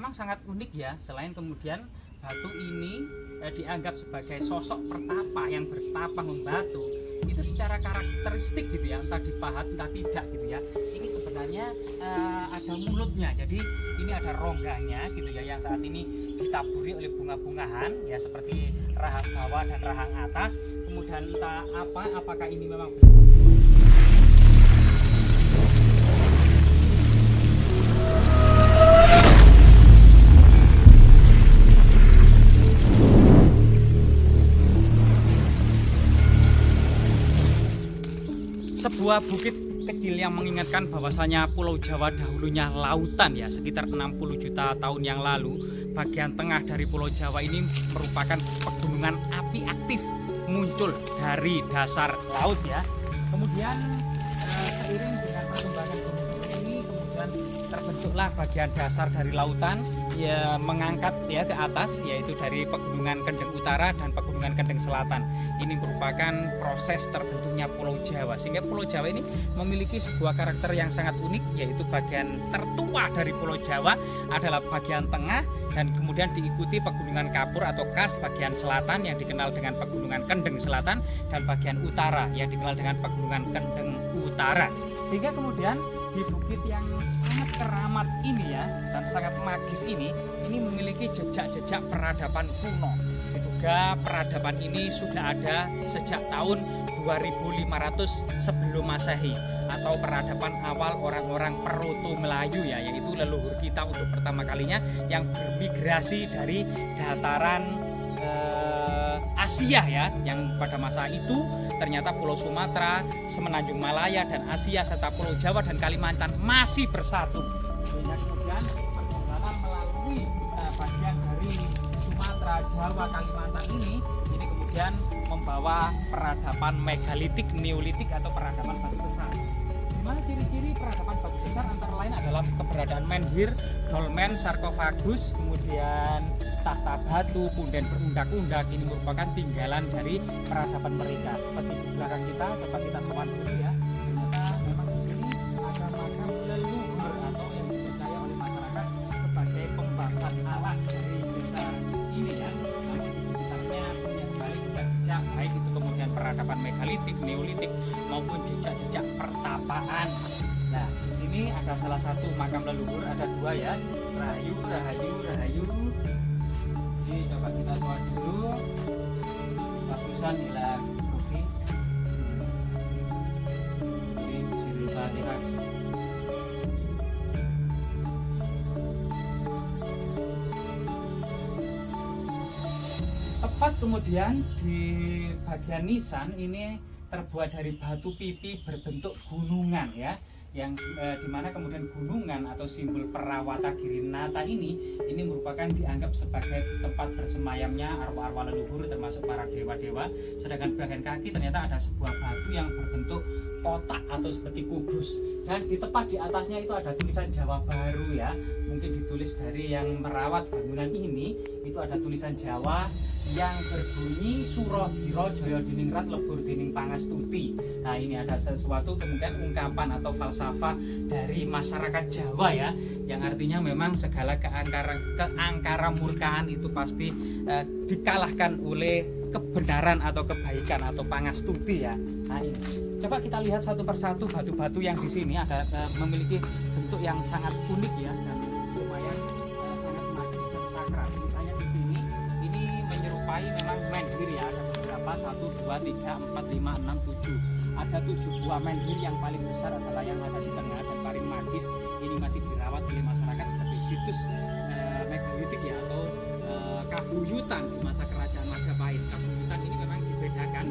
memang sangat unik ya. Selain kemudian batu ini dianggap sebagai sosok pertapa yang bertapa membatu, itu secara karakteristik gitu ya, entah dipahat entah tidak gitu ya, ini sebenarnya ada mulutnya. Jadi ini ada rongganya gitu ya, yang saat ini ditaburi oleh bunga-bungahan ya, seperti rahang bawah dan rahang atas. Kemudian entah apakah ini memang sebuah bukit kecil yang mengingatkan bahwasanya Pulau Jawa dahulunya lautan ya, sekitar 60 juta tahun yang lalu. Bagian tengah dari Pulau Jawa ini merupakan pegunungan api aktif muncul dari dasar laut ya. Kemudian seiring dengan perkembangan gunung ini, kemudian terbentuklah bagian dasar dari lautan ya, mengangkat ya ke atas, yaitu dari pegunungan Kendeng Utara dan pegunungan Kendeng Selatan. Ini merupakan proses terbentuknya Pulau Jawa, sehingga Pulau Jawa ini memiliki sebuah karakter yang sangat unik, yaitu bagian tertua dari Pulau Jawa adalah bagian tengah, dan kemudian diikuti pegunungan Kapur atau Kars bagian selatan yang dikenal dengan pegunungan Kendeng Selatan, dan bagian utara yang dikenal dengan pegunungan Kendeng Utara. Sehingga kemudian di bukit yang sangat keramat ini ya, dan sangat magis ini memiliki jejak-jejak peradaban kuno. Diduga peradaban ini sudah ada sejak tahun 2500 sebelum Masehi, atau peradaban awal orang-orang Proto Melayu ya, yaitu leluhur kita untuk pertama kalinya yang bermigrasi dari dataran Asia ya, yang pada masa itu ternyata Pulau Sumatera, Semenanjung Malaya dan Asia serta Pulau Jawa dan Kalimantan masih bersatu. Sehingga kemudian perjalanan melalui bagian dari Sumatera, Jawa, Kalimantan ini kemudian membawa peradaban megalitik, neolitik atau peradaban batu besar. Di mana ciri-ciri peradaban batu besar antara lain adalah keberadaan menhir, dolmen, sarkofagus, kemudian tahta batu, punden berundak-undak. Ini merupakan tinggalan dari peradaban mereka. Seperti di belakang kita, coba kita sowan dulu ya. Ternyata memang di sini ada makam leluhur atau yang dipercaya oleh masyarakat sebagai pembangkit alas dari desa ini ya. Nah, di sekitarnya punya sekali jejak-jejak, baik itu kemudian peradaban megalitik, neolitik maupun jejak-jejak pertapaan. Nah, di sini ada salah satu makam leluhur, ada dua ya. Rahayu, Rahayu, Rahayu. Jadi coba kita soal dulu. Bagusan hilang. Oke. Ini disini Fatihah. Tepat kemudian di bagian nisan ini terbuat dari batu pipi berbentuk gunungan ya, yang dimana kemudian gunungan atau simbol Perawata Girinata ini merupakan dianggap sebagai tempat bersemayamnya arwah-arwah leluhur termasuk para dewa-dewa. Sedangkan bagian kaki ternyata ada sebuah batu yang berbentuk kotak atau seperti kubus, dan di tepat di atasnya itu ada tulisan Jawa Baru ya, mungkin ditulis dari yang merawat bangunan ini. Itu ada tulisan Jawa yang berbunyi Suro Biro Joyo Diningrat Lebur Dining Pangastuti. Nah, ini ada sesuatu kemudian ungkapan atau falsafah dari masyarakat Jawa ya, yang artinya memang segala keangkara murkaan itu pasti dikalahkan oleh kebenaran atau kebaikan atau pangastuti ya. Nah, ini coba kita lihat satu persatu batu-batu yang di sini ada memiliki bentuk yang sangat unik ya, dan lumayan sangat magis dan sakral. Misalnya di sini ini menyerupai memang menhir ya, ada beberapa 1, 2, 3, 4, 5, 6, 7. Ada 7 buah menhir, yang paling besar adalah yang ada di tengah dan paling magis. Ini masih dirawat oleh masyarakat sebagai situs megalitik ya, atau kabuyutan di masa kerajaan Majapahit. Kabuyutan ini memang dibedakan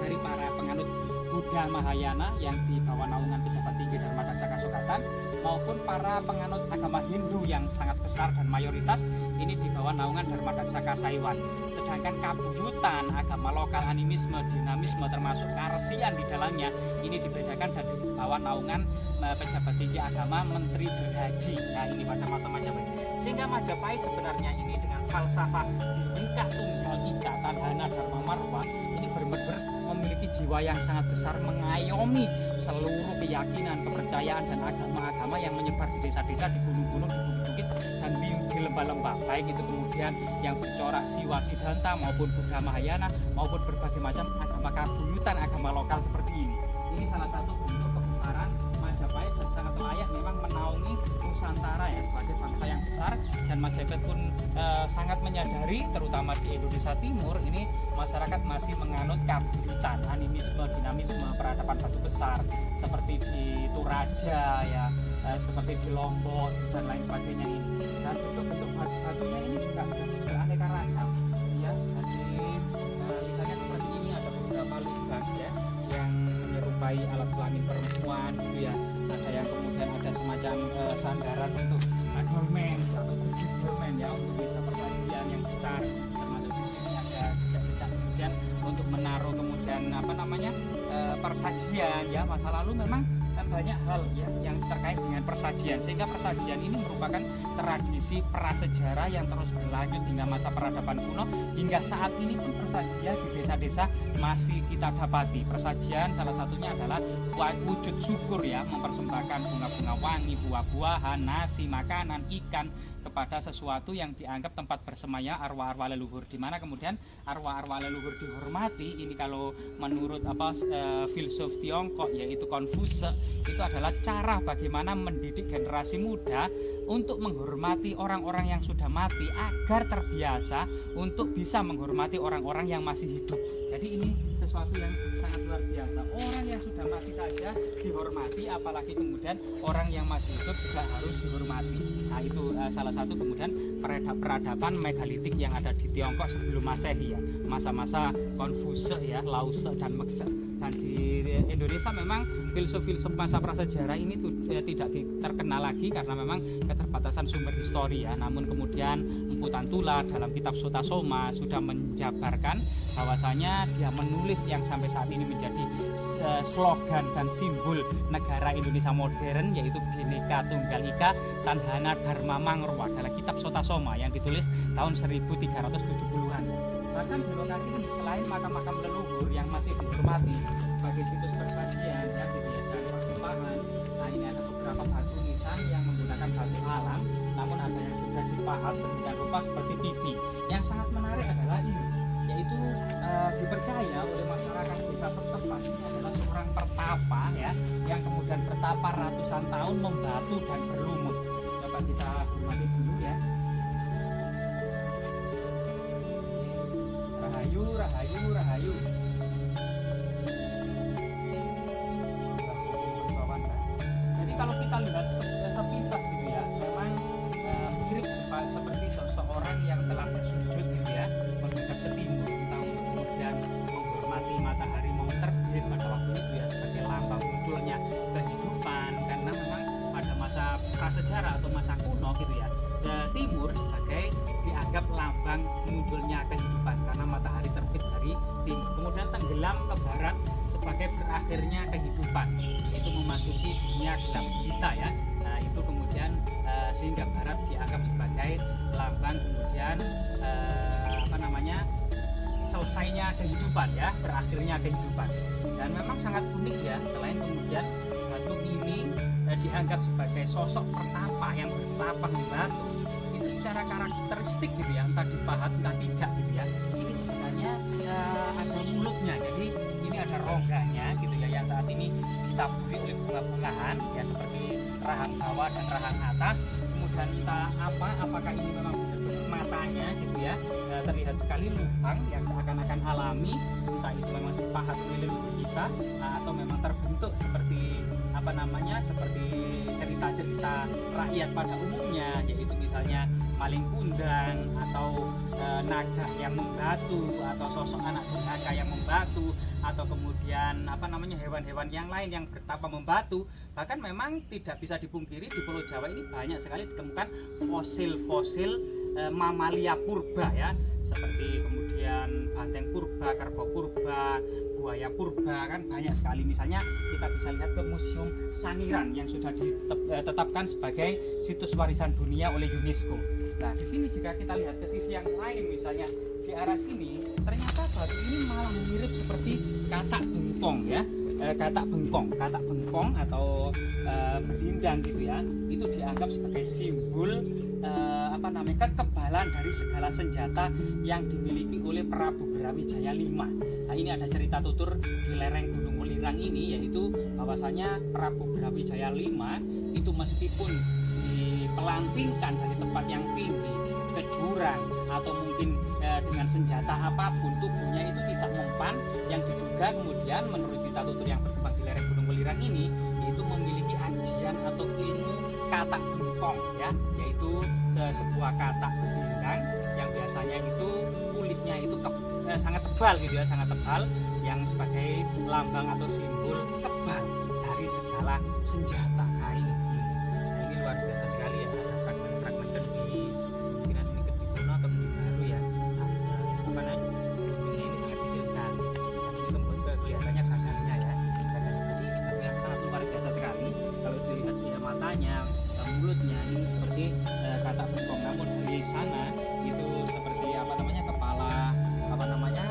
dari para penganut Buddha Mahayana yang di bawah naungan pejabat tinggi Dharmadaksa Kasokatan, maupun para penganut agama Hindu yang sangat besar dan mayoritas ini di bawah naungan Dharmadaksa Kasaiwan. Sedangkan kabuyutan, agama lokal, animisme, dinamisme termasuk karesian di dalamnya ini dibedakan dan di bawah naungan pejabat tinggi agama Menteri Berhaji. Nah, ini pada masa Majapahit. Sehingga Majapahit sebenarnya ini dengan falsafah Bhinneka Tunggal Ika Tadhana Dharma Marwa ini benar-benar memiliki jiwa yang sangat besar, mengayomi seluruh keyakinan, kepercayaan dan agama-agama yang menyebar di desa-desa, di gunung-gunung, di bukit-bukit dan lembah-lembah, baik itu kemudian yang bercorak Siwa Siddhanta maupun Buddha Mahayana maupun berbagai macam agama kabuyutan, agama lokal seperti ini. Ini salah satu bentuk kebesaran Majapahit dan sangat layak memang menaungi Nusantara ya sebagai bangsa yang besar, dan Majapahit pun sangat menyadari terutama di Indonesia Timur ini masyarakat masih menganut kabuyutan, animisme, dinamisme, peradaban batu besar seperti di Toraja ya, seperti di Lombok dan lain sebagainya ini. Dan bentuk-bentuk batunya ini juga beraneka ragam ya. Jadi misalnya seperti ini ada beberapa lubang ya yang menyerupai alat kelamin perempuan gitu ya. Ada yang kemudian ada semacam sandaran untuk dolmen atau tujuh dolmen ya untuk meja persajian yang besar, termasuk di sini ada jejak-jejak kemudian untuk menaruh kemudian persajian ya. Masa lalu memang banyak hal ya yang terkait dengan persajian, sehingga persajian ini merupakan tradisi prasejarah yang terus berlanjut hingga masa peradaban kuno. Hingga saat ini pun persajian di desa-desa masih kita dapati. Persajian salah satunya adalah wujud syukur ya, mempersembahkan bunga-bunga wangi, buah-buahan, nasi, makanan, ikan kepada sesuatu yang dianggap tempat bersemaya arwah-arwah leluhur, di mana kemudian arwah-arwah leluhur dihormati. Ini kalau menurut filsuf Tiongkok yaitu Konfuse, itu adalah cara bagaimana mendidik generasi muda untuk menghormati orang-orang yang sudah mati agar terbiasa untuk bisa menghormati orang-orang yang masih hidup. Jadi ini sesuatu yang sangat luar biasa. Orang yang sudah mati saja dihormati, apalagi kemudian orang yang masih hidup juga harus dihormati. Nah itu salah satu kemudian peradaban megalitik yang ada di Tiongkok sebelum Masehi ya, masa-masa Konfuse ya, Lause dan Mekse. Dan di Indonesia memang filsuf-filsuf masa prasejarah ini tidak terkenal lagi karena memang keterbatasan sumber histori ya. Namun kemudian Empu Tantula dalam kitab Sota Soma sudah menjabarkan bahwasanya dia menulis yang sampai saat ini menjadi slogan dan simbol negara Indonesia modern, yaitu Bhinneka Tunggal Ika Tandhana Dharma Mangrwa dalam kitab Sota Soma yang ditulis tahun 1370-an. Bahkan di lokasi ini selain makam-makam leluhur yang masih dihormati sebagai situs persajian ya, dan pertumpahan, nah ini ada beberapa batu nisan yang menggunakan batu alam, namun ada yang sudah dipahat sedemikian rupa seperti pipi. Yang sangat menarik adalah ini, yaitu dipercaya oleh masyarakat desa setempat ini adalah seorang pertapa ya, yang kemudian bertapa ratusan tahun membatu dan berlumut. Coba kita hormati dulu ya. Rahayu, rahayu, rahayu. Jadi kalau kita lihat sepintas gitu ya, memang mirip seperti seseorang yang telah bersujud gitu ya, menghadap ke timur, entah untuk kemudian menghormati matahari mau terbit pada waktu itu ya, sebagai lambang munculnya kehidupan. Karena memang pada masa prasejarah atau masa kuno gitu ya, timur sebagai dianggap lambang munculnya kehidupan karena matahari terbit dari timur. Kemudian tenggelam ke barat sebagai berakhirnya kehidupan, yaitu memasuki dunia gelap kita ya. Nah itu kemudian sehingga barat dianggap sebagai lambang kemudian selesainya kehidupan ya, berakhirnya kehidupan. Dan memang sangat unik ya, selain kemudian batu ini dianggap sebagai sosok pertapa yang bertapa di batu, itu secara karakteristik gitu ya, entah dipahat entah tidak gitu ya, ini sebenarnya ada mulutnya. Jadi ini ada rongganya gitu ya, yang saat ini ditaburi oleh bunga-bungaan ya, seperti rahang bawah dan rahang atas. Kemudian entah apakah ini memang benar-benar matanya gitu ya, terlihat sekali lubang yang seakan-akan alami, entah itu memang dipahat oleh leluhur kita atau memang terbentuk seperti seperti cerita-cerita rakyat pada umumnya, yaitu misalnya maling kundang atau naga yang membatu atau sosok anak durhaka yang membatu, atau kemudian hewan-hewan yang lain yang bertapa membatu. Bahkan memang tidak bisa dipungkiri di Pulau Jawa ini banyak sekali ditemukan fosil-fosil mamalia purba ya, seperti kemudian banteng purba, kerbau purba, buaya purba, kan banyak sekali. Misalnya kita bisa lihat ke Museum Sangiran yang sudah ditetapkan sebagai situs warisan dunia oleh UNESCO. Nah di sini jika kita lihat ke sisi yang lain, misalnya di arah sini, ternyata batu ini malah mirip seperti katak bengkong ya. Katak bengkong atau berdindang gitu ya, itu dianggap sebagai simbol kekebalan dari segala senjata yang dimiliki oleh Prabu Brawijaya V. Nah, ini ada cerita tutur di lereng Gunung Welirang ini, yaitu bahwasanya Prabu Brawijaya V itu meskipun dipelantingkan dari tempat yang tinggi ke jurang atau mungkin dengan senjata apapun, tubuhnya itu tidak mempan, yang diduga kemudian menurut cerita tutur yang berkembang di lereng Gunung Welirang ini yaitu memiliki ajian atau ilmu katak bengkong, ya, yaitu sebuah katak berdindang yang biasanya itu kulitnya itu sangat tebal gitu ya, sangat tebal, yang sebagai lambang atau simbol kebal dari segala senjata. Nah, ini luar biasa sekali ya, ada fragmen-fragmen di kira ini Kediri kuno atau Kediri baru ya. Nah, apa namanya? Ini sangat detail sekali. Ini kemudian juga kelihatannya gagangnya ya. Gagangnya tadi ini yang sangat luar biasa sekali. Kalau dilihat ya matanya, mulutnya ini seperti katak bengkong, namun dari sana itu seperti kepala naga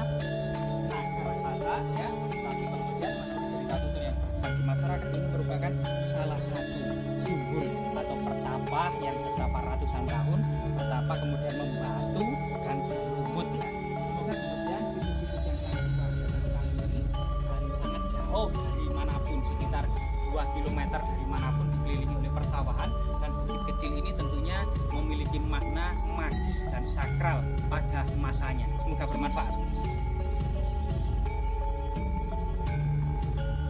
raksasa ya. Tapi kemudian menurut cerita tutur yang berkembang di masyarakat, ini merupakan salah satu simbol atau pertapa yang bertapa ratusan tahun, pertapa kemudian membatu dan berlumut. Semoga kemudian situs-situs yang sangat luar biasa sekali ini dan sangat jauh dari manapun, sekitar 2 km dari manapun, dikelilingi oleh persawahan, dan bukit kecil ini tentunya memiliki makna magis dan sakral pada masanya. Semoga bermanfaat.